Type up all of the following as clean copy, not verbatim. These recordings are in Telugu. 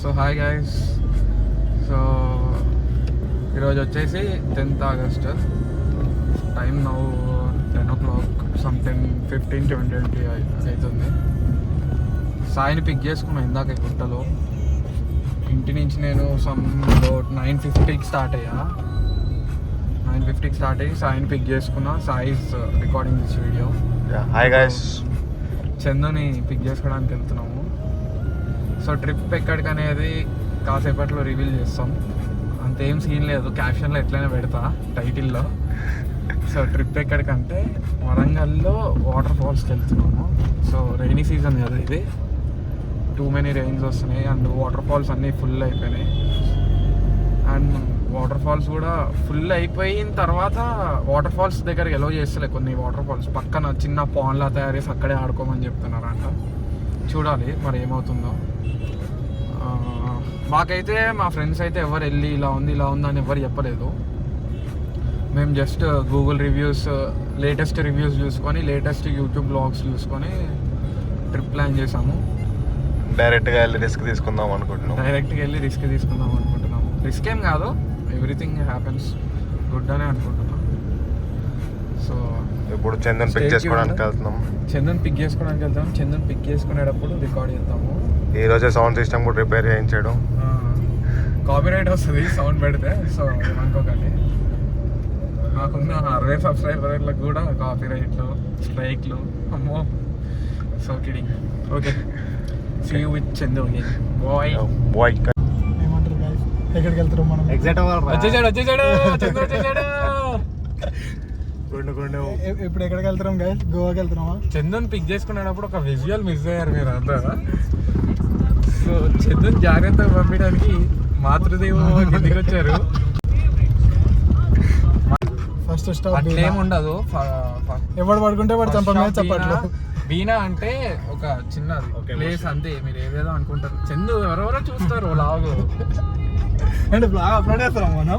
So hi guys. సో ఈరోజు వచ్చేసి 10th August. Time now 10 o'clock something 15-20 అవుతుంది. సాయిని పిక్ చేసుకున్నాను ఇందాక గుట్టలో. ఇంటి నుంచి నేను సమ్ 9:50కి స్టార్ట్ అయ్యా. 9:50కి స్టార్ట్ అయ్యి సాయిని పిక్ చేసుకున్నా. Sai is recording this video. Hi guys. చందుని పిక్ చేసుకోవడానికి వెళ్తున్నాము. సో ట్రిప్ ఎక్కడికి అనేది కాసేపట్లో రివీల్ చేస్తాం. అంతేం సీన్ లేదు, క్యాప్షన్లో ఎట్లయినా పెడతా టైటిల్లో. సో ట్రిప్ ఎక్కడికంటే వరంగల్లో వాటర్ ఫాల్స్కి వెళ్తున్నాము. సో రైనీ సీజన్ కదా ఇది, టూ మెనీ రెయిన్స్ వస్తున్నాయి అండ్ వాటర్ ఫాల్స్ అన్నీ ఫుల్ అయిపోయినాయి. అండ్ వాటర్ ఫాల్స్ కూడా ఫుల్ అయిపోయిన తర్వాత వాటర్ ఫాల్స్ దగ్గరికి ఎలో చేస్తలే. కొన్ని వాటర్ ఫాల్స్ పక్కన చిన్న పాన్లా తయారు చేసి అక్కడే ఆడుకోమని చెప్తున్నారంట. చూడాలి మరి ఏమవుతుందో. మాకైతే మా ఫ్రెండ్స్ అయితే ఎవరు వెళ్ళి ఇలా ఉంది అని ఎవరు చెప్పలేదు. మేము just Google reviews, latest reviews చూసుకొని, లేటెస్ట్ యూట్యూబ్ బ్లాగ్స్ చూసుకొని ట్రిప్ ప్లాన్ చేసాము. డైరెక్ట్గా వెళ్ళి రిస్క్ తీసుకుందాం అనుకుంటున్నాము. రిస్క్ ఏం కాదు, ఎవ్రీథింగ్ హ్యాపెన్స్ గుడ్ అనే అనుకుంటున్నాం. సో ఇప్పుడు చందన్ పిక్ చేసుకోవడానికి వెళ్తున్నాం. చందన్ పిక్ చేసుకునేటప్పుడు రికార్డ్ చేద్దాము. ఈ రోజే సౌండ్ సిస్టమ్ కూడా రిపేర్ చేయించాడు. కాపీరైట్ వస్తుంది సౌండ్ పెడితే, సో అనుకోకండి. నాకున్న 60 సబ్స్క్రైబర్లకు కూడా కాపీరైట్లు, స్ట్రైక్లు, అమ్మో. So kidding. Okay, see you with Chandu again. Bye. ఏమంటారు గైస్, ఎక్కడికి వెళ్తారు మనం? ఎగ్జాక్ట్ వచ్చేసాడు చందు వచ్చేసాడు. ఇప్పుడు ఎక్కడికి వెళ్తాం గైస్? గోవాకి వెళ్తున్నామా? చందుని పిక్ చేసుకునేటప్పుడు ఒక విజువల్ మిస్ అయ్యారు మీరు అంతా. సో చందుని జాగ్రత్తగా పంపించడానికి మాతృదేవో కిందికి వచ్చారు. ఫస్ట్ స్టాప్ అట్లేం ఉండదు, ఎవడు పడుకుంటే వాడు చంపమే చప్పట్లు. బీనా అంటే ఒక చిన్న ప్లేస్ అంతే. మీరు ఏదేదో అనుకుంటారు. చందు ఎవరెవరో చూస్తారు లాగు. అంటే బ్లాగ్ అప్లోడ్ చేస్తున్నాం మనం.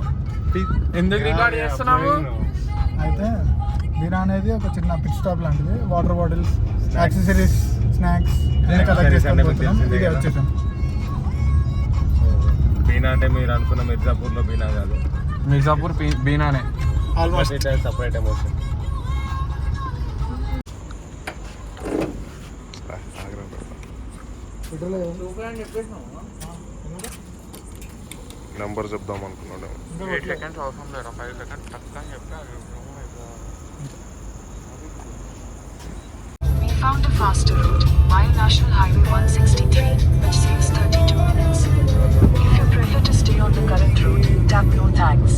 ఎందుకు రికార్డ్ చేస్తున్నాము? అయితే బీనా అనేది ఒక చిన్న పిట్ స్టాప్ లాంటిది. వాటర్ బాటిల్స్, యాక్సెసరీస్, స్నాక్స్ అన్ని కలెక్ట్ చేసుకొని పోతున్నాం. ఇది వచ్చేసాం. బీనా అంటే మీరు అనుకున్న మిర్జాపూర్లో బీనా కాదు, మిర్జాపూర్ బీనానే. Almost separate emotion. నెంబర్ చెప్దాం అనుకున్నాడు. 8 seconds అవసరం లేదా, 5 seconds టక్కని చెప్తే We found a faster route via National Highway 163, which saves 32 minutes. If you prefer to stay on the current route, tap no thanks.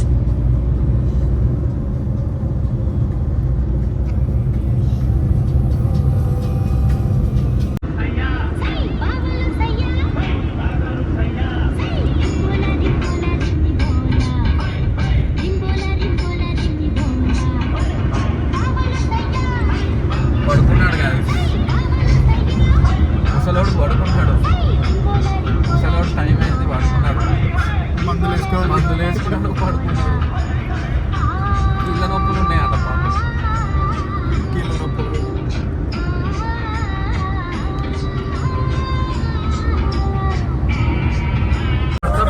పడుకున్నాడు కదా ముసలోడు, టైం అయింది పడుకున్నాడు. మందులు వేసుకున్నాడు పడుకున్నాడు. కీళ్ళ నొప్పులు ఉన్నాయట పాపం.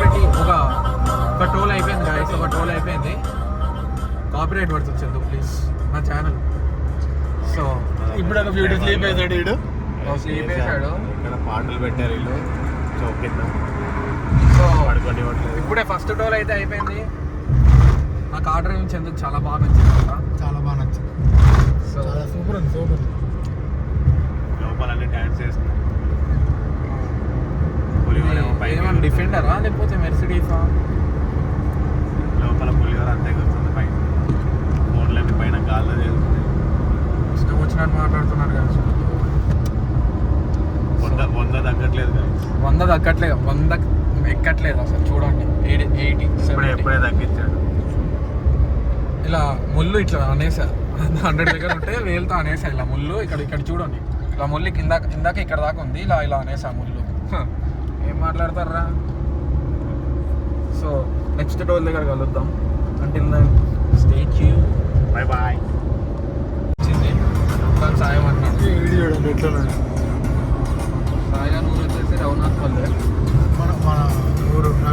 పెట్టి ఒక టోల్ అయిపోయింది గాయస్, ఒక టోల్ అయిపోయింది. కాపీరైట్ పడుతుంది చందు ప్లీజ్ నా ఛానల్. సో ఇప్పుడు ఒక బ్యూటీ స్లీప్ వేసాడు వీడు. స్లీప్ వేసాడు. ఇక్కడ పాటలు పెట్టారు వీళ్ళు. సో సో పడుకోండి. ఇప్పుడే ఫస్ట్ టోల్ అయితే అయిపోయింది. నాకు ఆర్డర్ ఏమి చెందుకు చాలా బాగా నచ్చింది కదా. చాలా బాగా నచ్చింది. సో చాలా సూపర్ ఉంది, సూపర్. లోపలన్నీ డాన్స్ చేస్తున్నాం. ఏమన్నా డిఫెండరా లేకపోతే మెర్సిడీసా? లోపల పులిహోర అంతే కూర్చుంది. పైన ఫోన్లన్నీ పైన గాల్లో చేస్తుంది. ఇష్టం వచ్చినట్టు మాట్లాడుతున్నారు కదా. 100 తగ్గట్లేదు కదా. 100 తగ్గట్లేదు, 100 ఎక్కట్లేదు అసలు. చూడండి 80, 70. ఎప్పుడే తగ్గించాడు. ఇలా ముళ్ళు ఇట్లా అనేసా 100 దగ్గర ఉంటే వేలుతో అనేసా ఇలా ముళ్ళు. ఇక్కడ చూడండి, ఇలా ముళ్ళు ఇందాక ఇక్కడ దాకా ఉంది. ఇలా అనేసా ముళ్ళు. ఏం మాట్లాడతారా? సో నెక్స్ట్ టోల్ దగ్గర కలుద్దాం. Until then stay tune. Bye bye. వచ్చింది సాయం అంటున్నాడు. వీడియో ఎట్లా సాయిగా నువ్వు వచ్చేసి రఘునాథ్ పల్లె. మన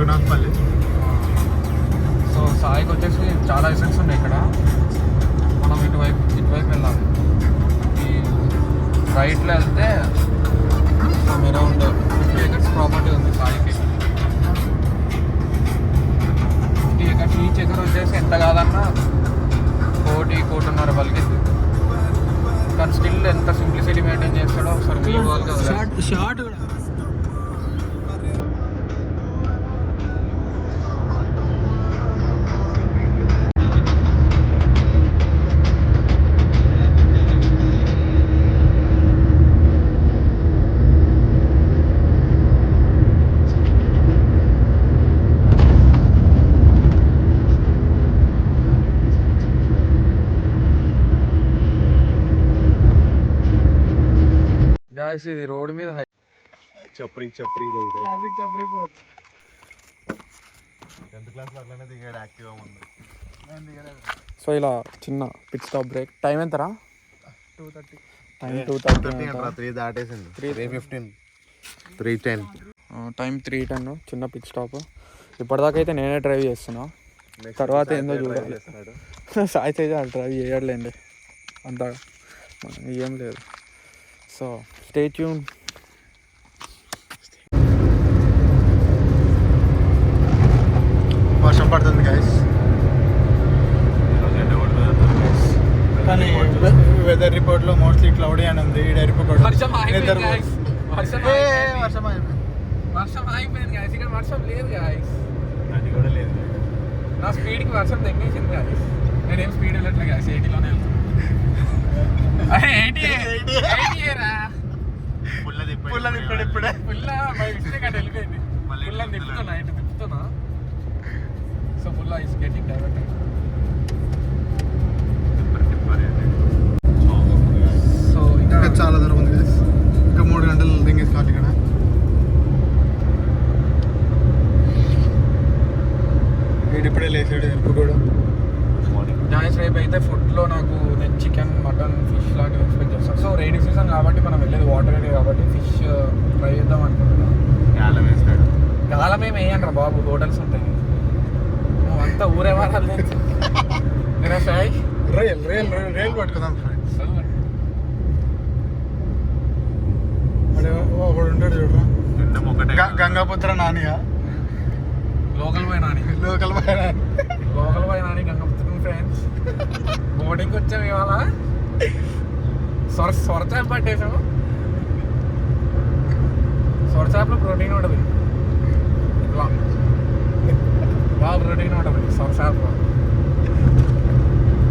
రఘునాథ్పల్లి. సో సాయికి వచ్చేసి చాలా ఎసెట్స్ ఉన్నాయి ఇక్కడ. మనం ఇటువైపు వెళ్ళాలి. ఈ రైట్లో వెళ్తే అరౌండ్ 50 acres ప్రాపర్టీ ఉంది సాయికి. 50 acres, ఈచ్ ఎకర్ వచ్చేసి ఎంత కాదన్నా 1.5 పలికింది. కానీ స్టిల్ ఎంత సింప్లిసిటీ మెయింటైన్ చేస్తాడో ఒకసారి మీ వాళ్ళకి షార్ట్ గాయస్ ఇది రోడ్ మీద చప్రీ ట్రాఫిక్ చప్రిపోతుంది. 10th క్లాస్లో అట్లనే దిగాడు యాక్టివ్గా ఉంది. సో ఇలా చిన్న పిట్ స్టాప్ బ్రేక్. టైం ఎంతరా? 2:30. టైం 2:30. 3 దాటేసింది. 3:15 3:10. టైం 3:10. చిన్న పిట్ స్టాప్. ఇప్పటిదాకా అయితే నేనే డ్రైవ్ చేస్తున్నా. తర్వాత ఏందో చూడాలి. సాయి తేజ డ్రైవ్ చేయట్లేండి అంతా, ఏం లేదు. So stay tune. వర్షం పడుతుంది గైస్, కానీ వెదర్ రిపోర్ట్లో మోస్ట్లీ క్లౌడీ అని ఉంది. ఈ రిపోర్ట్ వర్షం ఆగిపోయింది guys. వర్షం వర్షం ఆగిపోయింది guys. ఇక్కడ వర్షం లేదు guys. అది కూడా లేదు. నా స్పీడ్కి వర్షం తగ్గించింది guys. నేనేం స్పీడ్ వెళ్ళట్లే guys, 80లోనే వెళ్తాను. అరే 80 రా. పుల్ల ఇప్పుడే పుల్ల బై మిస్టేక్ అటు వెళ్ళిపోయింది. పుల్ల తిప్పుతున్నా, ఇటు తిప్పుతున్నా. సో పుల్ల ఇస్ గెటింగ్ డైవర్టెడ్. సో ఇంకా చాలా దూరం ఉంది గైస్. ఇంకా 3 గంటలు దింగేసుకోవాలి ఇక్కడ. వీడు ఇప్పుడే లేచాడు ఎరుపు కూడా. గాయస్ రేపు అయితే ఫుడ్లో నేను చికెన్, మటన్, ఫిష్ లాంటివి ఎక్స్పెక్ట్ చేస్తాను. సో రైనీ సీజన్ కాబట్టి మనం వెళ్ళేది వాటర్ ఏరియా కాబట్టి ఫిష్ ట్రై చేద్దాం అనుకుంటున్నాం. గాలం వేస్తాడు. గాలం ఏమి వేయండి బాబు, హోటల్స్ ఉంటాయి. నువ్వు అంతా ఊరే వారాలు నేను సాయి రైల్ పట్టుకుందాం ఫ్రెండ్స్. ఒకడు ఉంటాడు చూడరా, నిండం ఒకటే. గంగాపుత్ర నానియా, లోకల్ పోయినా లోకల్ పోయినా గంగపుత్రం ఫ్రెండ్స్. బోర్డింగ్కి వచ్చాము ఇవాళ. సొరచాప పట్టేసాము. సొరచాపలో ప్రోటీన్ ఉంటుంది, బాగా ప్రోటీన్ ఉంటుంది సొరచాపలో.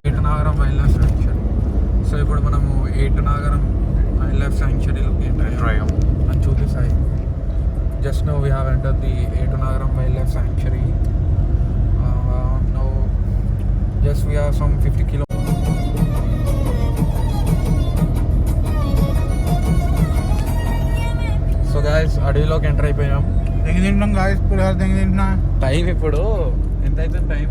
ఏటునాగరం వైల్డ్ లైఫ్ శాంక్చురీ. సో ఇప్పుడు మనము ఏటునాగరం వైల్డ్ లైఫ్ శాంక్చురీలోకి ఎంటర్ అయ్యాము అని చూపిస్తాయి. Just now we have entered the Etunagaram Wildlife Sanctuary. Now just we are some 50 kilometers. So guys, అడవిలోకి ఎంటర్ అయిపోయాం. దెంగి తింటున్నాం గాయస్, పులిహోర దెంగి తింటున్నా. టైం ఇప్పుడు ఎంత అవుతుంది? టైం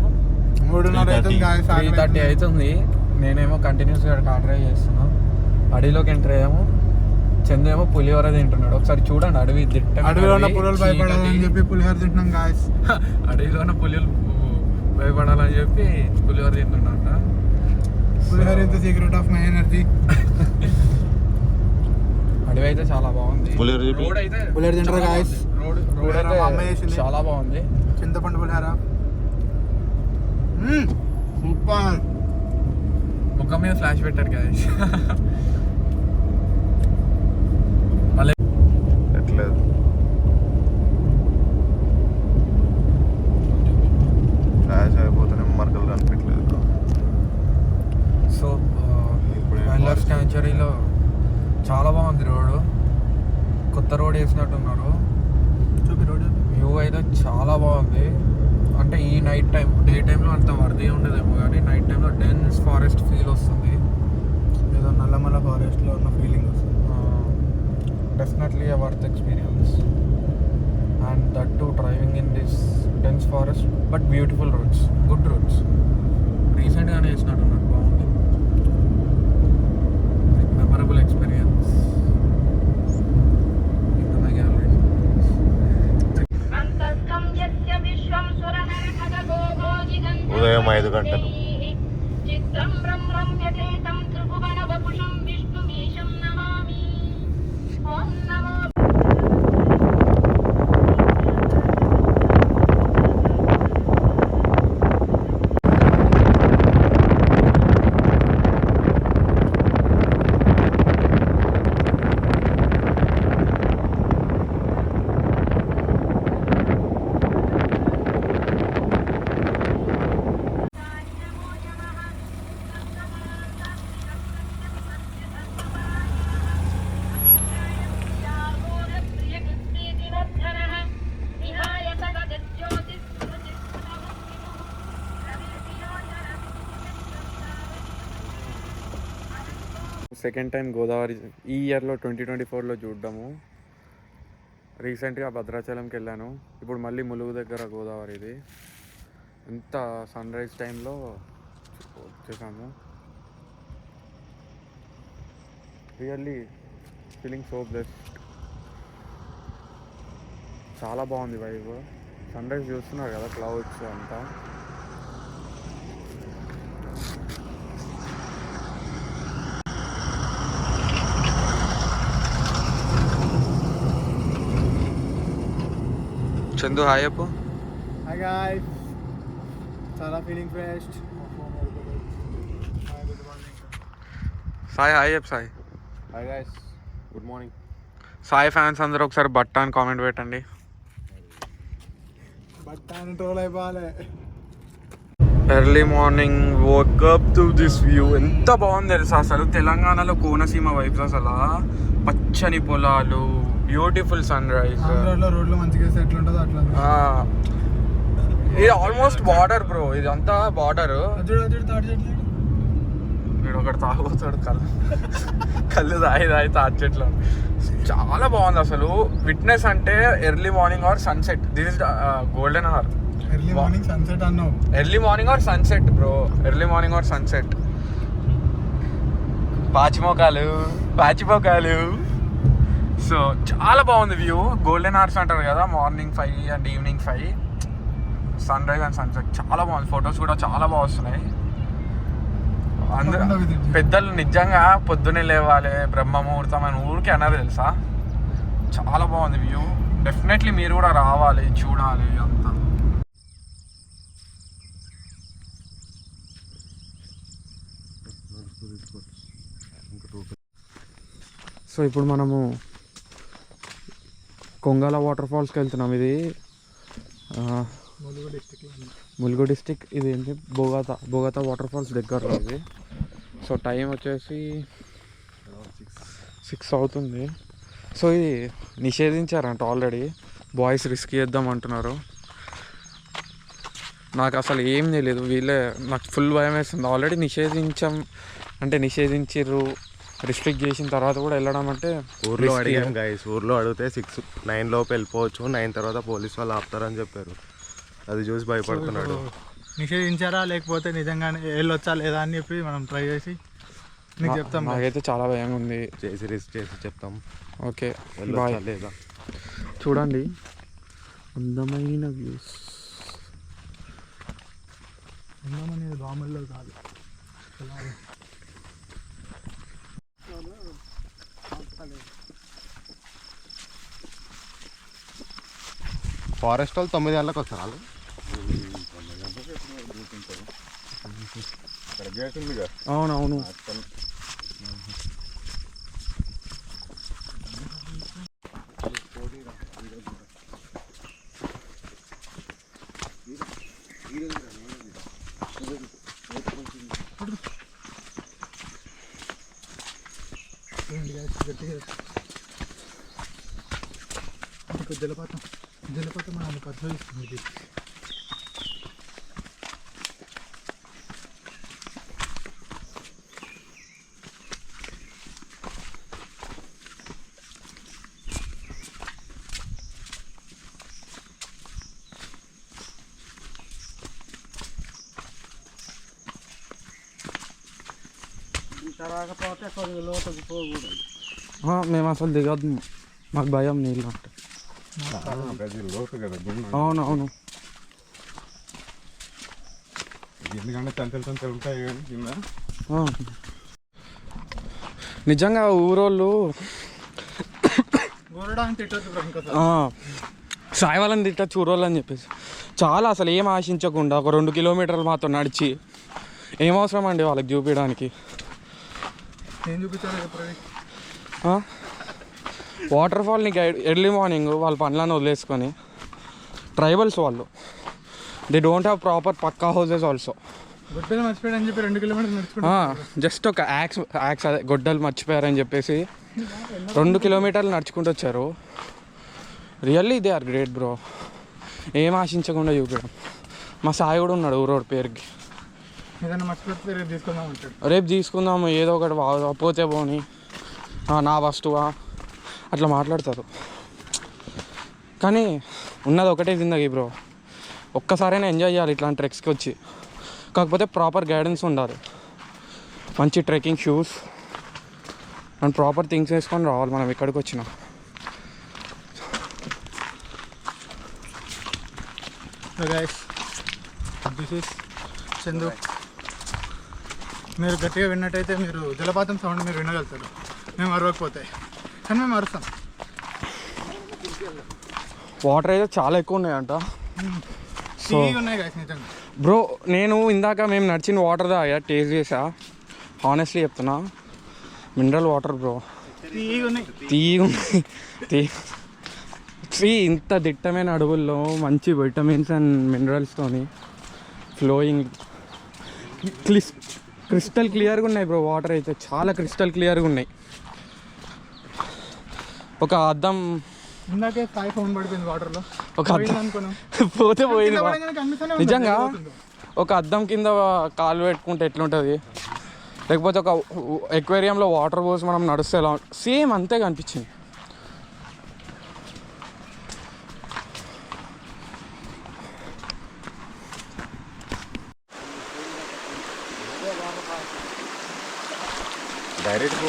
3:30 అవుతుంది గాయస్. 3:30 అవుతుంది. నేనేమో కంటిన్యూస్గా ఆర్డర్ చేస్తున్నా. అడవిలోకి ఎంటర్ అయ్యాము. చందు ఏమో పులిహోర తింటున్నాడు. ఒకసారి చూడండి, అడవిలో ఉన్న పులులు భయపడాలని చెప్పి పులిహోర తింటున్నాం గాయస్. అడవిలో ఉన్న పులులు భయపడాలని చెప్పి పులిహోర తింటున్నాట. Pulihora is the secret of my energy. అడవి అయితే చాలా బాగుంది. రోడ్ అయితే పులిహోర తింటారా గాయస్? రోడ్ అయితే అమ్మ చేసింది, చాలా బాగుంది. చింతపండు పులిహోర సూపర్. ముఖం మీద ఫ్లాష్ పెట్టారు గాయస్. ఎట్లేదు ఫ్లాష్ అయిపోతేనే మరకలు కనిపించలేదు. సో వైల్డ్ లైఫ్ శాంక్చురీలో చాలా బాగుంది రోడ్. కొత్త రోడ్ వేసినట్టున్నారు. చూపి రోడ్ వ్యూ అయితే చాలా బాగుంది. అంటే ఈ నైట్ టైం, డే టైంలో అంత వర్దీ ఉండదేమో కానీ నైట్ టైంలో డెన్స్ ఫారెస్ట్ ఫీల్ వస్తుంది. ఏదో నల్లమల్ల ఫారెస్ట్లో ఉన్న ఫీలింగ్ వస్తుంది. Definitely a worth experience, and that too driving in this dense forest, but beautiful roads, good roads. Recent gaane వేసినట్టున్నారు, బాగుంది. Memorable experience. Into my gallery. ఉదయం 5 గంటలు. సెకండ్ టైం గోదావరి ఈ ఇయర్లో 2024లో చూడ్డాము. రీసెంట్గా భద్రాచలంకి వెళ్ళాను, ఇప్పుడు మళ్ళీ ములుగు దగ్గర గోదావరి. ఇది ఎంత సన్ రైజ్ టైంలో వచ్చేసాము. Really feeling so blessed. చాలా బాగుంది వైబ్. సన్ రైజ్ చూస్తున్నారు కదా, క్లౌడ్స్ అంతా. చందు హాయ్ అప్పు. హాయ్ గాయ్స్, చాలా feeling fresh. Sai hi up. Sai hi guys, good morning. Sai fans అందరూ ఒకసారి బట్ట అని కామెంట్ పెట్టండి. బట్ అని ట్రోల్ అయిపోవాలి. Early morning woke up to this view. ఎంత బాగుంది తెలుసా అసలు. తెలంగాణలో కోనసీమ వైబ్స్ అసలు. పచ్చని పొలాలు, బ్యూటిఫుల్ సన్ రైజ్. రోడ్లు మంచిగా ఎట్లా ఉంటుందో అట్లా. ఇది ఆల్మోస్ట్ బార్డర్ బ్రో, ఇదంతా బార్డర్. వీడు ఒకటి తాగుతాడు, కళ్ళు తాగి తాటి చెట్లు. చాలా బాగుంది అసలు. విట్నెస్ అంటే early morning or sunset. This is golden hour. Early morning sunset అన్నావు. Early morning or sunset bro, early morning or sunset. పాచిమోకాలు. సో చాలా బాగుంది వ్యూ. గోల్డెన్ అవర్స్ అంటారు కదా, morning 5 and evening 5. Sunrise and sunset చాలా బాగుంది. ఫొటోస్ కూడా చాలా బాగా వస్తున్నాయి. అందరూ పెద్దలు నిజంగా పొద్దున్నే లేవాలి, బ్రహ్మ ముహూర్తం అని ఊరికి అన్నది తెలుసా. చాలా బాగుంది వ్యూ. డెఫినెట్లీ మీరు కూడా రావాలి, చూడాలి అంతా. సో ఇప్పుడు మనము కొంగల వాటర్ ఫాల్స్కి వెళ్తున్నాం. ఇది ములుగు డిస్టిక్. ఇది ఏంటి బోగతా వాటర్ ఫాల్స్ దగ్గరలో ఇది. సో టైం వచ్చేసి 6 అవుతుంది. సో ఇది నిషేధించారంట ఆల్రెడీ. బాయ్స్ రిస్క్ చేద్దాం అంటున్నారు. నాకు అసలు ఏం తెలియదు. నాకు ఫుల్ భయం వేస్తుంది. ఆల్రెడీ నిషేధించిర్రు, రిస్ట్రిక్ట్ చేసిన తర్వాత కూడా వెళ్ళడం అంటే. ఊర్లో అడిగాం గైస్, ఊర్లో అడిగితే 9 లోపు వెళ్ళిపోవచ్చు, 9 తర్వాత పోలీస్ వాళ్ళు ఆపుతారని చెప్పారు. అది చూసి భయపడుతున్నాడు. నిషేధించారా లేకపోతే నిజంగానే వెళ్ళొచ్చా లేదా అని చెప్పి మనం ట్రై చేసి నీకు చెప్తాం. నాకైతే చాలా భయం ఉంది. రిస్క్ చేసి చెప్తాం. Okay bye. లేదా చూడండి అందమైన వ్యూస్. అందమైన రాముల్లో కాదు, ఫారెస్ట్ వాళ్ళు 9 గంటలకు వస్తారు. అవునవును. జలపాతం మనం పరిశోధిస్తుంది. రాకపోతే కొద్దిగా లోతుకు పోకూడదు. మేము అసలు దిగదు, మాకు భయం నీళ్ళు అంటే. అవునవును. ఎందుకంటే తంతలు ఉంటాయి కానీ కింద. నిజంగా ఊరోళ్ళు సాయి వాళ్ళని తిట్టచ్చు ఊరోళ్ళు అని చెప్పేసి చాలా అసలు ఏం ఆశించకుండా ఒక 2 కిలోమీటర్లు మాతో నడిచి ఏం అవసరం అండి వాళ్ళకి చూపించడానికి. ఏం చూపించాలి వాటర్ ఫాల్ని గైడ్ ఎర్లీ మార్నింగ్ వాళ్ళ పనులను వదిలేసుకొని ట్రైబల్స్ వాళ్ళు they don't have proper pucca houses also. గొడ్డలు మర్చిపోయాడని చెప్పి 2 కిలోమీటర్లు నడుచుకుంటా జస్ట్ ఒక యాక్స్ అదే గొడ్డలు మర్చిపోయారని చెప్పేసి 2 కిలోమీటర్లు నడుచుకుంటూ వచ్చారు. Really they are great bro. ఏం ఆశించకుండా చూపించడం. మా సాయి కూడా ఉన్నాడు ఊరోడు పేరుకి. ఏదైనా మర్చిపోతే రేపు తీసుకుందాం అంటాడు. రేపు తీసుకుందాము ఏదో ఒకటి పోతే పోని నా వస్తువా అట్లా మాట్లాడతారు. కానీ ఉన్నది ఒకటే జిందగీ బ్రో. ఒక్కసారైనా ఎంజాయ్ చేయాలి ఇట్లాంటి ట్రెక్స్కి వచ్చి. కాకపోతే ప్రాపర్ గైడెన్స్ ఉండాలి, మంచి trekking shoes and proper things వేసుకొని రావాలి మనం ఇక్కడికి వచ్చినా. Guys this is Chandu. మీరు గట్టిగా విన్నట్టయితే మీరు జలపాతం సౌండ్ మీరు వినగలుగుతారు. మేము అరవకపోతే కానీ మేము అరుస్తాం. వాటర్ అయితే చాలా ఎక్కువ ఉన్నాయంట. సో ఉన్నాయి గైస్ నిజంగా బ్రో. నేను ఇందాక మేము నడిచిన వాటర్ తాగా టేస్ట్ చేసా. హానెస్ట్లీ చెప్తున్నా మినరల్ వాటర్ బ్రో. ఇంత దిట్టమైన అడవుల్లో మంచి విటమిన్స్ అండ్ మినరల్స్తోని ఫ్లోయింగ్ క్రిస్టల్ క్లియర్గా ఉన్నాయి బ్రో. వాటర్ అయితే చాలా క్రిస్టల్ క్లియర్గా ఉన్నాయి. ఒక అద్దం ఇందాకే సాయి ఫోన్ పడిపోయింది వాటర్లో. ఒక అద్దం పోతే పోయింది నిజంగా. ఒక అద్దం కింద కాలు పెట్టుకుంటే ఎట్లుంటుంది, లేకపోతే ఒక ఎక్వేరియంలో వాటర్ పోసి మనం నడుస్తే ఎలా సేమ్ అంతే కనిపించింది. డైరెక్ట్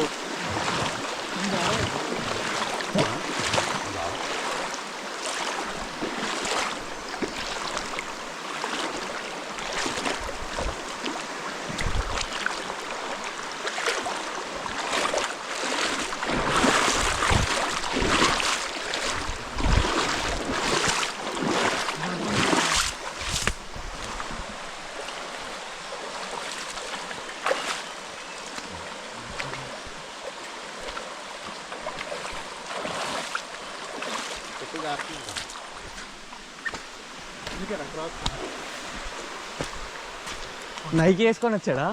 నైకి వేసుకొని వచ్చాడా?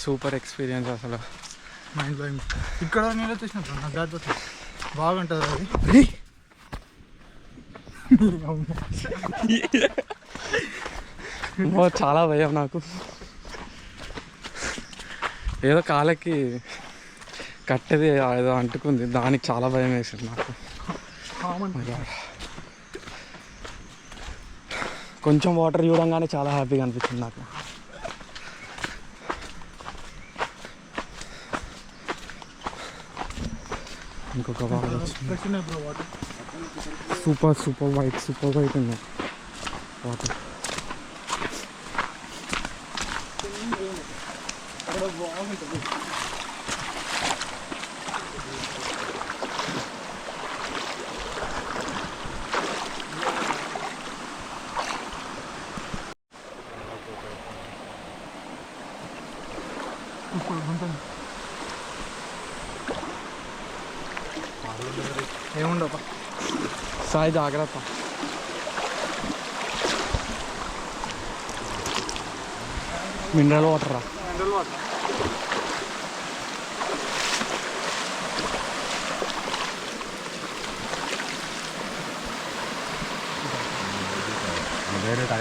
సూపర్ ఎక్స్పీరియన్స్ అసలు. Mind blowing. ఇక్కడ నేను చూసినప్పుడు నాకు దాటిపోతుంది బాగుంటుంది అది. చాలా భయం నాకు. ఏదో కాళ్ళకి కట్టేది ఏదో అంటుకుంది, దానికి చాలా భయం వేసింది నాకు. కొంచెం వాటర్ చూడంగానే చాలా హ్యాపీగా అనిపించింది నాకు. ఇంకొక సూపర్ వైట్ ఉంది వాటర్. ఏముండవు సాయి జాగ్రత్త. మినరల్ వాటర్ రా.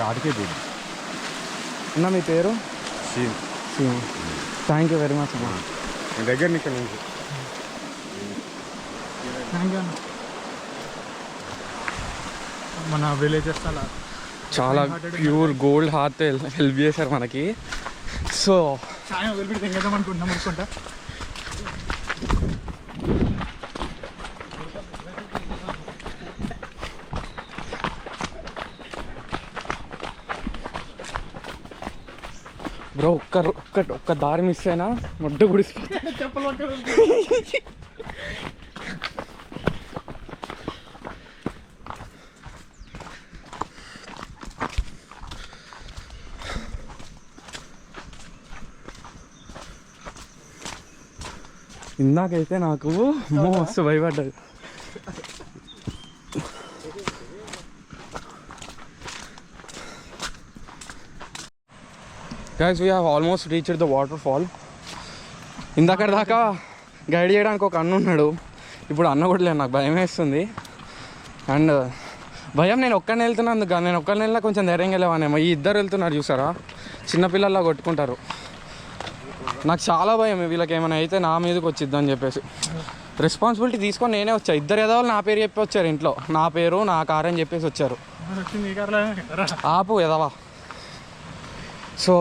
ఆడికే అన్న మీ పేరు? సీన్. థ్యాంక్ యూ వెరీ మచ్ అన్న. మీ దగ్గర ఇక్కడ నుంచి థ్యాంక్ యూ అన్న. మన విలేజెస్ అలా చాలా ప్యూర్ గోల్డ్ హార్ట్ హెల్ప్ చేశారు మనకి. సో సాయం వదిలిపెట్టి తెంగేద్దాం అనుకుంటున్నాం అనుకుంటా. బ్రో ఒక్క దారి మిస్ అయినా మొడ్డ గుడిసిపోతుంది. చెప్పలు ఇందాకైతే నాకు మస్తు భయపడ్డది. Guys, we have almost reached the waterfall. ఇందాక దాకా గైడ్ చేయడానికి ఒక అన్న ఉన్నాడు, ఇప్పుడు అన్న కూడా లేదు. నాకు భయం వేస్తుంది. అండ్ భయం, నేను ఒక్కడిని వెళ్తున్నాను. నేను ఒక్కడిని వెళ్ళినా కొంచెం ధైర్యంగా వెళ్ళేవానేమో. ఈ ఇద్దరు వెళ్తున్నారు చూసారా, చిన్నపిల్లల్లా కొట్టుకుంటారు. నాకు చాలా భయం వీళ్ళకి ఏమైనా అయితే నా మీదకి వచ్చిద్దని చెప్పేసి. రెస్పాన్సిబిలిటీ తీసుకొని నేనే వచ్చా. ఇద్దరు ఎదవాళ్ళు నా పేరు చెప్పి వచ్చారు, ఇంట్లో నా పేరు నా కారు అని చెప్పేసి వచ్చారు. ఆపు ఎదవా. సో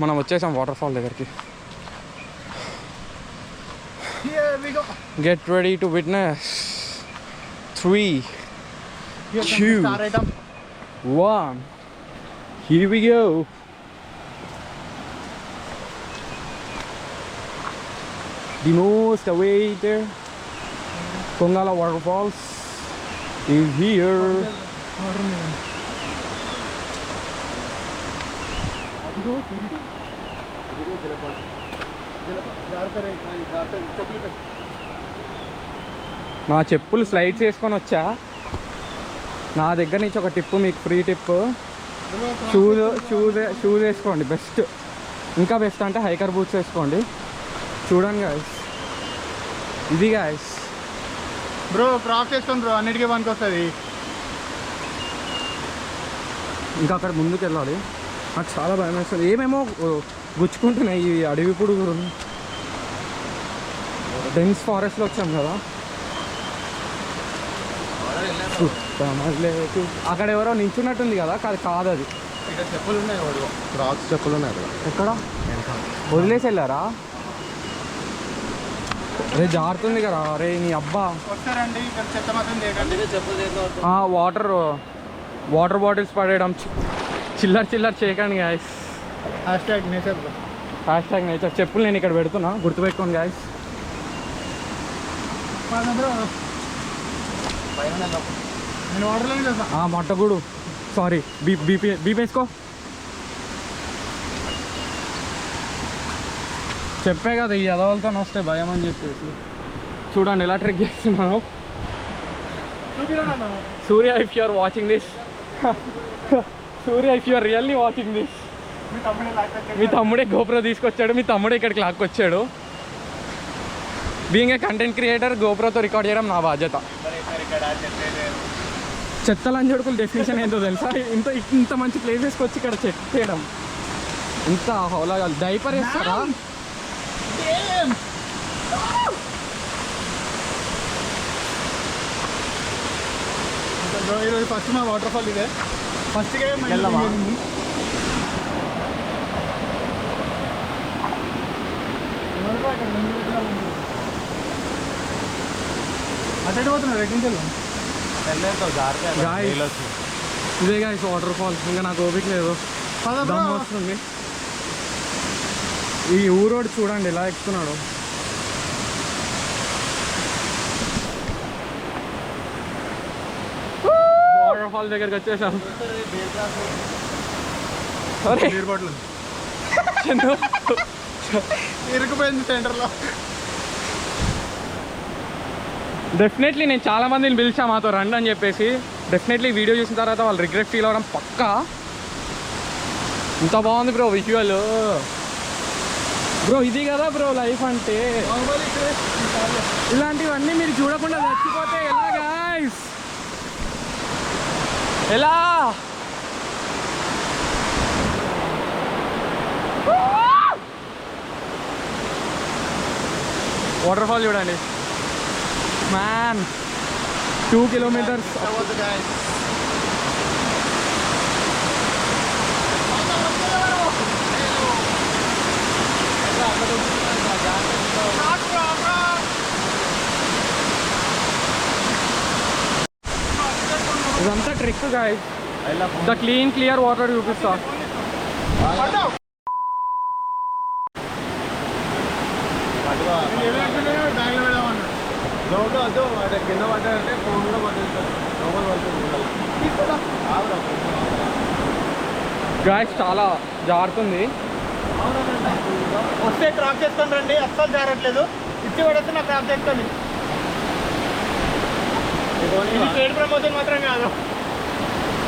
మనం వచ్చేసాం వాటర్ఫాల్ దగ్గరికి. Get ready to witness 3, 2, 1. Here we go. The most awaited Kongala waterfalls is here. నా చెప్పులు స్లైడ్స్ వేసుకొని వచ్చా. నా దగ్గర నుంచి ఒక టిప్పు, మీకు ఫ్రీ టిప్. షూస్ వేసుకోండి, బెస్ట్. ఇంకా బెస్ట్ అంటే హైకర్ బూట్స్ వేసుకోండి. చూడండి గాయస్, ఇది గాయస్. బ్రో క్రాఫ్ట్ వేసుకోండి బ్రో, అన్నిటికీ పనికి వస్తుంది. ఇంకా అక్కడ ముందుకు వెళ్ళాలి. నాకు చాలా భయం వేస్తుంది, ఏమేమో గుచ్చుకుంటున్నాయి ఈ అడవి పురుగులు. డెన్స్ ఫారెస్ట్లో వచ్చాం కదా. అక్కడ ఎవరో నించున్నట్టుంది కదా, కాదు అది. చెప్పులు ఉన్నాయి, క్రాక్స్ చెప్పులు ఉన్నాయి అక్కడ. ఎక్కడ వదిలేసి వెళ్ళారా? అరే జారుతుంది కదా. అరే నీ అబ్బా. వస్తారండి ఇక్కడ చెత్త మాత్రం చేయకండి. వాటర్ బాటిల్స్ పడేయడం చిల్లర చేయకండి గాయస్. #నేచర్. చెప్పులు నేను ఇక్కడ పెడుతున్నా, గుర్తుపెట్టుకోండి గాయస్. నేను వాటర్లోనే చేస్తా. మొట్టగూడు, సారీ, బీపీ వేసుకో. చెప్పే కదా ఈ ఎదవలతో వస్తే భయం అని చెప్పేసి. చూడండి ఎలా ట్రెక్ చేస్తున్నాను. Surya, if you are watching this, Surya if you are really watching this, మీ తమ్ముడే గోప్రో తీసుకొచ్చాడు, మీ తమ్ముడే ఇక్కడికి లాక్కొచ్చాడు. బీయింగ్ ఏ కంటెంట్ క్రియేటర్, గోప్రోతో రికార్డ్ చేయడం నా బాధ్యత. చెత్తలంజడుకుల డెఫినేషన్ ఏంటో తెలుసా? ఇంత మంచి ప్లేసెస్కి వచ్చి ఇక్కడ చెక్ చేయడం ఇంత హౌలాగా. డైపర్ వేస్తారా? ఈరోజు ఫస్ట్ మా వాటర్ఫాల్ ఇదే. ఫస్ట్గా అటు పోతున్నారు ఎక్కించాలి. ఇదే గాయస్ వాటర్ఫాల్. ఇంకా నాకు ఓపిక లేదు, దమ్ వస్తుంది. ఈ ఊరోడు చూడండి ఎలా ఎక్కుతున్నాడు. వాటర్ఫాల్ దగ్గరికి వచ్చేసాం. ఇరుకుపోయింది సెంటర్లో. డెఫినెట్లీ నేను చాలా మందిని పిలిచా మాతో రండి అని చెప్పేసి. డెఫినెట్లీ వీడియో చూసిన తర్వాత వాళ్ళు రిగ్రెట్ ఫీల్ అవ్వడం పక్కా. ఇంత బాగుంది బ్రో విజువల్. బ్రో ఇది కదా బ్రో లైఫ్ అంటే. ఇలాంటివన్నీ మీరు చూడకుండా చచ్చిపోతే ఎలా గాయ్స్? ఎలా? వాటర్ఫాల్ చూడండి మ్యాన్. 2 kilometers. ఇదంతా trick guys. The clean clear water చూపిస్తా. కింద పడ్డారంటే ఫోన్ కూడా పట్టేస్తారు. లోపల పడుతుంది. గాయ్స్ చాలా జారుతుంది. వస్తే క్రాప్ చేసుకొని రండి, అస్సలు జారట్లేదు. ఇచ్చి పడేస్తే నాకు క్రాప్ చేసుకోండి. ఇది పేడ్ ప్రమోషన్ మాత్రం కాదు.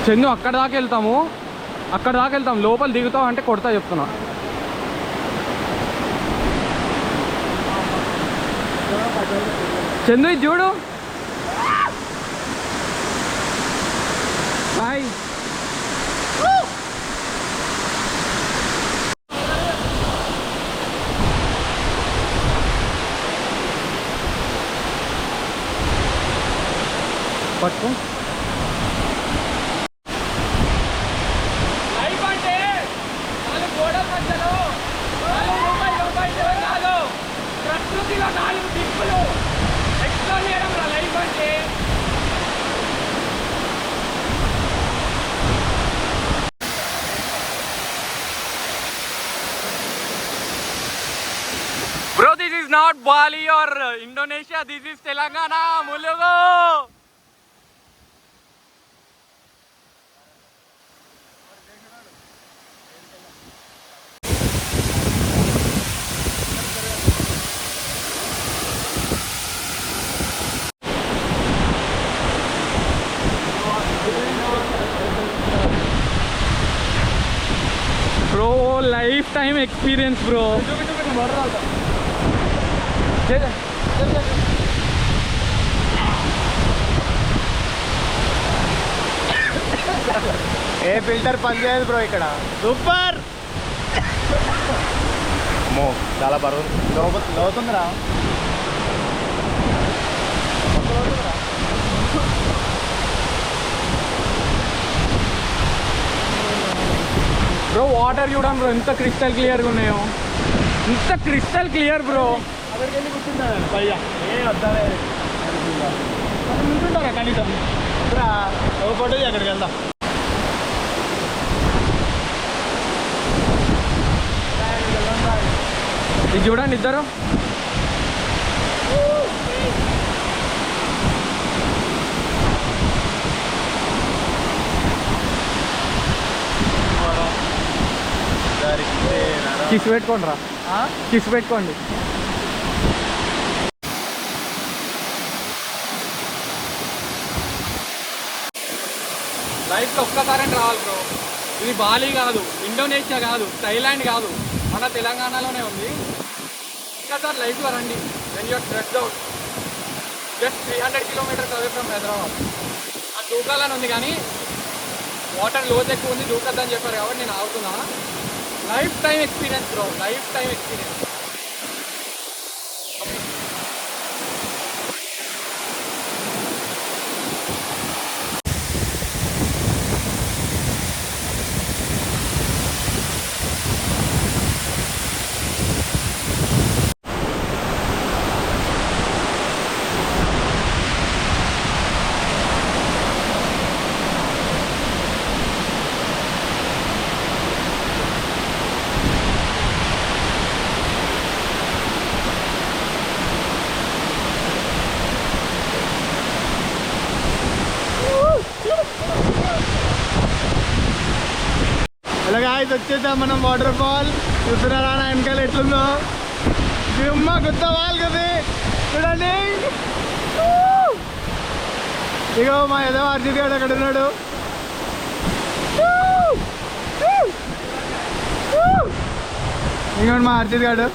చందు అక్కడ దాకా వెళ్తాము, లోపల దిగుతావు అంటే కొడతా చెప్తున్నా. చందు ఇది చూడు. హాయ్. పట్టుకో. లైఫ్ అంటే నాలుగు గోడల మధ్యలో 4 రూపాయలు కాదు, ప్రకృతిలో 4 దిక్కులు ఎక్స్ప్లోర్ చేయడం రా లైఫ్ అంటే. Bro, this is not Bali or Indonesia, this is Telangana, Mulugu. Bro, lifetime experience, bro. A filter పనిచేయదు బ్రో ఇక్కడ. సూపర్. అమ్మో చాలా బరువు. లోతుందిరా. బ్రో వాటర్ చూడండి బ్రో, ఎంత క్రిస్టల్ క్లియర్గా ఉన్నాయో. ఇంత క్రిస్టల్ క్లియర్ బ్రో. అక్కడికి వెళ్ళి కూర్చుంటాను పైగా. ఏ వద్దారే ఉంటుంటారా కనీసం. ఓ ఫోటో అక్కడికి వెళ్దాం. ఇది చూడండి ఇద్దరు. కిస్ పెట్టుకోండి రా, కిస్ పెట్టుకోండి. లైఫ్లో ఒక్కసారి రావాలి బ్రో. ఇది బాలి కాదు, ఇండోనేషియా కాదు, థైలాండ్ కాదు, మన తెలంగాణలోనే ఉంది. ఒక్కసారి లైఫ్లో రండి. When you're stressed out, just 300 kilometers away from Hyderabad. అది దూకాలని ఉంది కానీ వాటర్ లోతు ఎక్కువ ఉంది, దూకద్దని చెప్పారు కాబట్టి నేను ఆగుతున్నా. Lifetime experience bro, lifetime experience. అలాగే వచ్చేసాం మనం వాటర్ ఫాల్. చూస్తున్నారా నా వెనకాల ఎట్లుందో. అమ్మ కొత్త వాల్ కదా చూడండి. ఇగో మా ఏదో అర్జిత్ గారు అక్కడ ఉన్నాడు. ఇంకోటి మా అర్జిత్ గారు.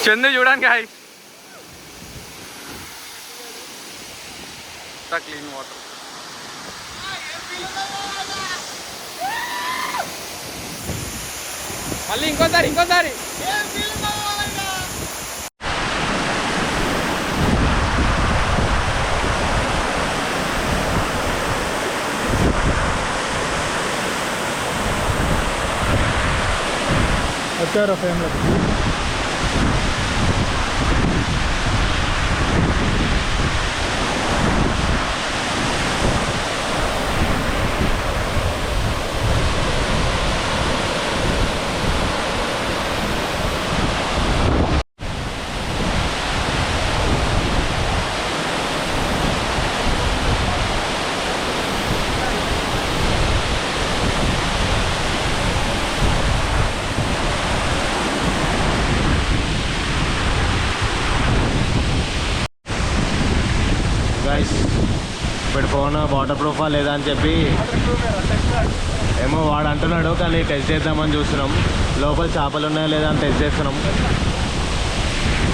చందు చూడండి గాయ్, క్లీన్ వాటర్. మళ్ళీ ఇంకోసారి వచ్చారు ఫ్రేమ్లో. గైస్ ఇప్పుడు ఫోన్ వాటర్ ప్రూఫా లేదా అని చెప్పి ఏమో వాడు అంటున్నాడు, కానీ టెస్ట్ చేద్దామని చూస్తున్నాం. లోపల చేపలు ఉన్నాయా లేదా అని టెస్ట్ చేస్తున్నాం.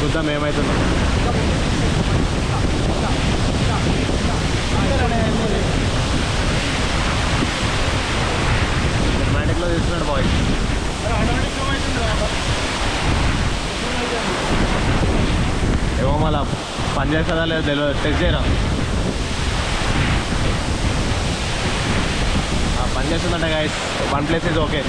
చూద్దాం ఏమవుతుందో. సినిమాటిక్లో తీస్తున్నాడు బాయ్. ఏమో మళ్ళా పని చేస్తుందా లేదా తెలియదు, టెస్ట్ చేయరా. పని చేస్తుందంట గైస్. 1 place is okay.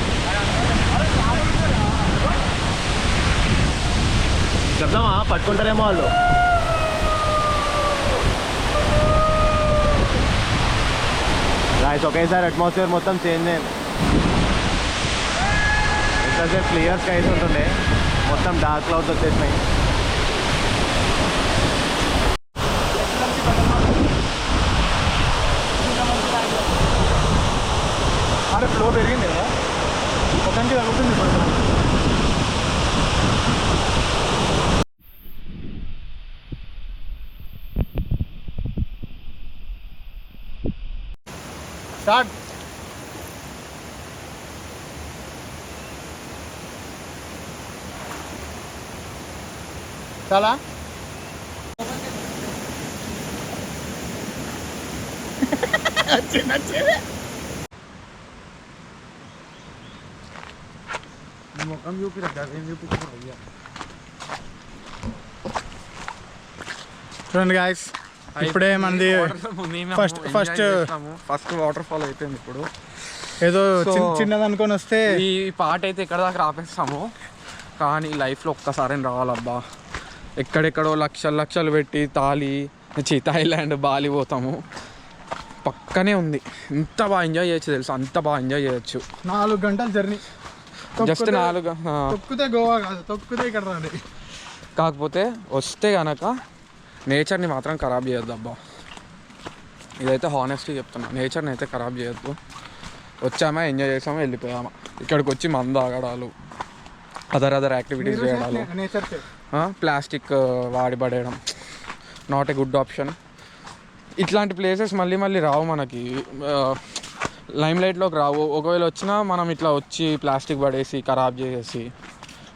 చెప్దామా, పట్టుకుంటారేమో వాళ్ళు. గైస్ ఒకేసారి అట్మాస్ఫియర్ మొత్తం చేంజ్ అయింది. ఇంతసేపు క్లియర్ స్కైస్ ఉంటుండే, మొత్తం డార్క్ క్లౌడ్స్ వచ్చేసినాయి. అరే ఫ్లో పెరిగింది కదా, ఒకటి తగ్గుతుంది ఇప్పుడు. స్టార్ట్. చాలా ముఖం చూపిరా, ఏం చూపించారు అయ్యా. చూడండి గాయస్, ఇప్పుడే మనది ఫస్ట్ వాటర్ ఫాల్ అయిపోయింది. ఇప్పుడు ఏదో చిన్నది అనుకొని వస్తే ఈ పాట అయితే ఎక్కడ దాకా ఆపేస్తాము, కానీ లైఫ్లో ఒక్కసారి రావాలబ్బా. ఎక్కడెక్కడో లక్షలు పెట్టి థాయిలాండ్, బాలి పోతాము. పక్కనే ఉంది. ఎంత బాగా ఎంజాయ్ చేయొచ్చు తెలుసు, అంత బాగా ఎంజాయ్ చేయొచ్చు. 4 గంటల జర్నీ. జస్ట్ 4 తొక్కితే గోవా కాదు, తొక్కితే ఇక్కడ రండి. కాకపోతే వస్తే కనుక నేచర్ని మాత్రం ఖరాబ్ చేయొద్దు అబ్బా. ఇదైతే హానెస్ట్గా చెప్తున్నా, నేచర్ని అయితే ఖరాబ్ చేయొద్దు. వచ్చామా, ఎంజాయ్ చేసామా, వెళ్ళిపోయామా. ఇక్కడికి వచ్చి మందు తాగడాలు, అదర్ యాక్టివిటీస్ చేయడాలు, ప్లాస్టిక్ వాడి పడేయడం నాట్ ఏ గుడ్ ఆప్షన్. ఇట్లాంటి ప్లేసెస్ మళ్ళీ రావు మనకి, లైమ్ లైట్లోకి రావు. ఒకవేళ వచ్చినా మనం ఇట్లా వచ్చి ప్లాస్టిక్ పడేసి ఖరాబ్ చేసేసి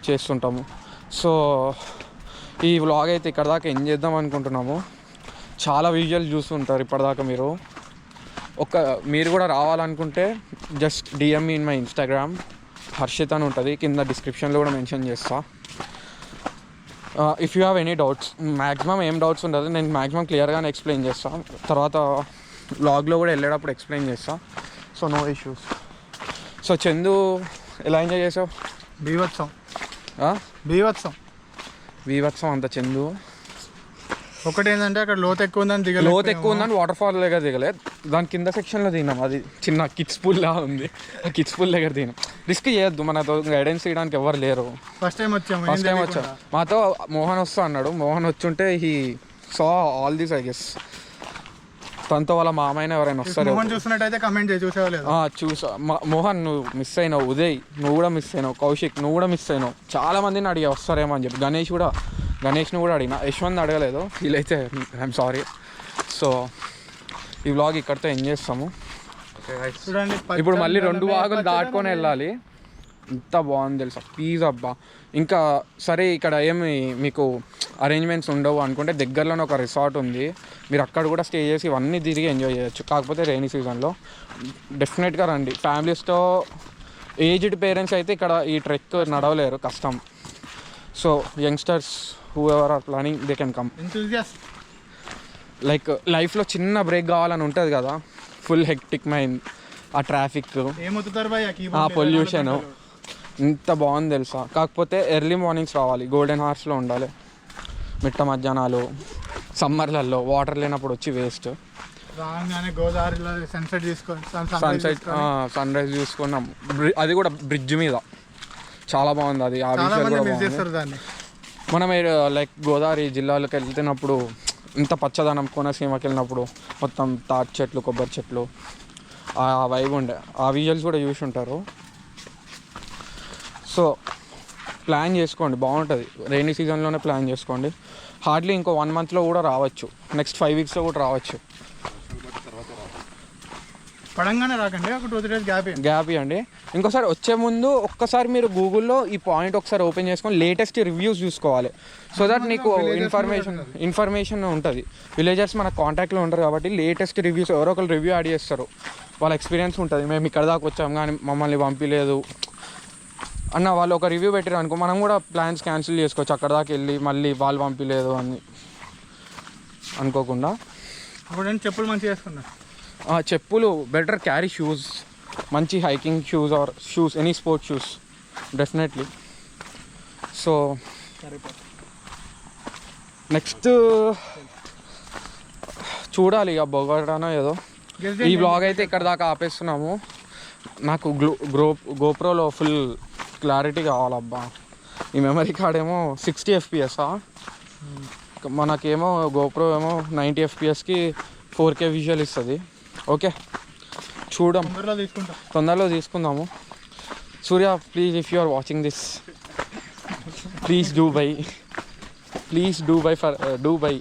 చేస్తుంటాము. సో ఈ వ్లాగ్ అయితే ఇక్కడ దాకా ఎంజాయ్ చేద్దాం అనుకుంటున్నాము. చాలా విజువల్ చూస్తుంటారు ఇప్పటిదాకా మీరు. మీరు కూడా రావాలనుకుంటే just DM in my Instagram, Harshit అని ఉంటుంది, కింద డిస్క్రిప్షన్లో కూడా మెన్షన్ చేస్తా. If you have any doubts, maximum ఏం డౌట్స్ ఉండదు, నేను మ్యాక్సిమం క్లియర్గానే ఎక్స్ప్లెయిన్ చేస్తాను. తర్వాత వ్లాగ్లో కూడా వెళ్ళేటప్పుడు ఎక్స్ప్లెయిన్ చేస్తా. So no issues. So Chandu ఎలా ఎంజాయ్ చేసావు? బీభత్సం అంత చందు. ఒకటి ఏంటంటే అక్కడ లోతు ఎక్కువ ఉందని వాటర్ ఫాల్ దగ్గర దిగలేదు, దాని కింద సెక్షన్లో దిగినాం. అది చిన్న కిడ్స్ పూల్ లా ఉంది, ఆ కిడ్స్ పూల్ దగ్గర దిగినాం. రిస్క్ చేయొద్దు, మనతో గైడెన్స్ చేయడానికి ఎవరు లేరు. ఫస్ట్ టైం వచ్చాం. మాతో మోహన్ వస్తా అన్నాడు. మోహన్ వచ్చుంటే he saw all these I guess. తనతో వాళ్ళ మామైనా ఎవరైనా వస్తారు. చూసినట్టయితే కమెంట్ చూసా. మోహన్ నువ్వు మిస్ అయినావు, ఉదయ్ నువ్వు కూడా మిస్ అయినావు, కౌశిక్ నువ్వు కూడా మిస్ అయినావు. చాలా మందిని అడిగా వస్తారేమో అని చెప్పి. గణేష్ని కూడా అడిగిన, యశ్వంత్ అడగలేదు. వీలైతే ఐఎమ్ సారీ. సో ఈ వ్లాగ్ ఇక్కడితో ఎంజాయ్ చేస్తాము. చూడండి, ఇప్పుడు మళ్ళీ 2 వాగులు దాటుకొని వెళ్ళాలి. ఎంత బాగుంది తెలుసా, ప్లీజ్ అబ్బా. ఇంకా సరే ఇక్కడ ఏమి మీకు అరేంజ్మెంట్స్ ఉండవు అనుకుంటే దగ్గరలోనే ఒక రిసార్ట్ ఉంది, మీరు అక్కడ కూడా స్టే చేసి ఇవన్నీ తిరిగి ఎంజాయ్ చేయొచ్చు. కాకపోతే రైనీ సీజన్లో డెఫినెట్గా రండి. ఫ్యామిలీస్తో ఏజ్డ్ పేరెంట్స్ అయితే ఇక్కడ ఈ ట్రెక్ నడవలేరు, కష్టం. So youngsters whoever are planning they can come. Like లైఫ్లో చిన్న బ్రేక్ కావాలని ఉంటుంది కదా, ఫుల్ హెక్టిక్ మైండ్, ఆ ట్రాఫిక్, ఆ పొల్యూషన్, ఇంత బాగుంది తెలుసా. కాకపోతే ఎర్లీ మార్నింగ్స్ రావాలి, గోల్డెన్ హార్స్లో ఉండాలి. మిట్ట మధ్యాహ్నాలు సమ్మర్లలో వాటర్ లేనప్పుడు వచ్చి వేస్ట్. రాగానే గోదావరిలో సన్సెట్ తీసుకొని సన్సెట్ సన్ రైజ్ చూసుకున్నాం, అది కూడా బ్రిడ్జ్ మీద చాలా బాగుంది. అది ఆ చాలా విజువల్ మంది కూడా మిస్ బాగుంది. చేస్తారు దాన్ని. మనం లైక్ గోదావరి జిల్లాలకు వెళ్తున్నప్పుడు ఇంత పచ్చదనం, కోనసీమకి వెళ్ళినప్పుడు మొత్తం తాటి చెట్లు, కొబ్బరి చెట్లు, ఆ వైబ్ ఉండే. ఆ విజువల్స్ కూడా చూసి ఉంటారు. సో ప్లాన్ చేసుకోండి, బాగుంటుంది. రైనీ సీజన్లోనే ప్లాన్ చేసుకోండి. హార్డ్లీ ఇంకో 1 monthలో కూడా రావచ్చు, నెక్స్ట్ 5 weeksలో కూడా రావచ్చు. పడంగానే రాకండి, ఒక 2-3 days గ్యాప్ ఇవ్వండి. ఇంకోసారి వచ్చే ముందు ఒక్కసారి మీరు గూగుల్లో ఈ పాయింట్ ఒకసారి ఓపెన్ చేసుకొని లేటెస్ట్ రివ్యూస్ చూసుకోవాలి. సో దట్ నీకు ఇన్ఫర్మేషన్ ఉంటుంది. విలేజర్స్ మన కాంటాక్ట్లో ఉంటారు కాబట్టి లేటెస్ట్ రివ్యూస్, ఎవరో ఒకరు రివ్యూ యాడ్ చేస్తారు, వాళ్ళ ఎక్స్పీరియన్స్ ఉంటుంది. మేము ఇక్కడ దాకా వచ్చాం కానీ మమ్మల్ని పంపించలేదు అన్న వాళ్ళు ఒక రివ్యూ పెట్టారు అనుకో, మనం కూడా ప్లాన్స్ క్యాన్సిల్ చేసుకోవచ్చు. అక్కడ దాకా వెళ్ళి మళ్ళీ వాళ్ళు పంపించలేదు అని అనుకోకుండా. అప్పుడు చెప్పులు మంచిగా వేసుకున్నా. చెప్పులు బెటర్ క్యారీ షూస్, మంచి hiking shoes or shoes, any sport shoes definitely. So next చూడాలి ఇక బొగోటానో ఏదో. ఈ బ్లాగ్ అయితే ఇక్కడ దాకా ఆపేస్తున్నాము. నాకు గోప్రోలో ఫుల్ క్లారిటీ కావాలబ్బా. ఈ మెమరీ కార్డ్ ఏమో 60 FPS, మనకేమో గోప్రో ఏమో 90 FPSకి 4K విజువల్ ఇస్తుంది. ఓకే చూడం, తొందరలో తీసుకుందాము. Surya please, if you are watching this, please do buy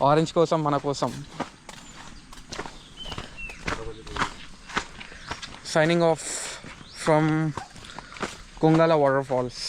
orange కోసం, మన కోసం. Signing off from Kungala water falls.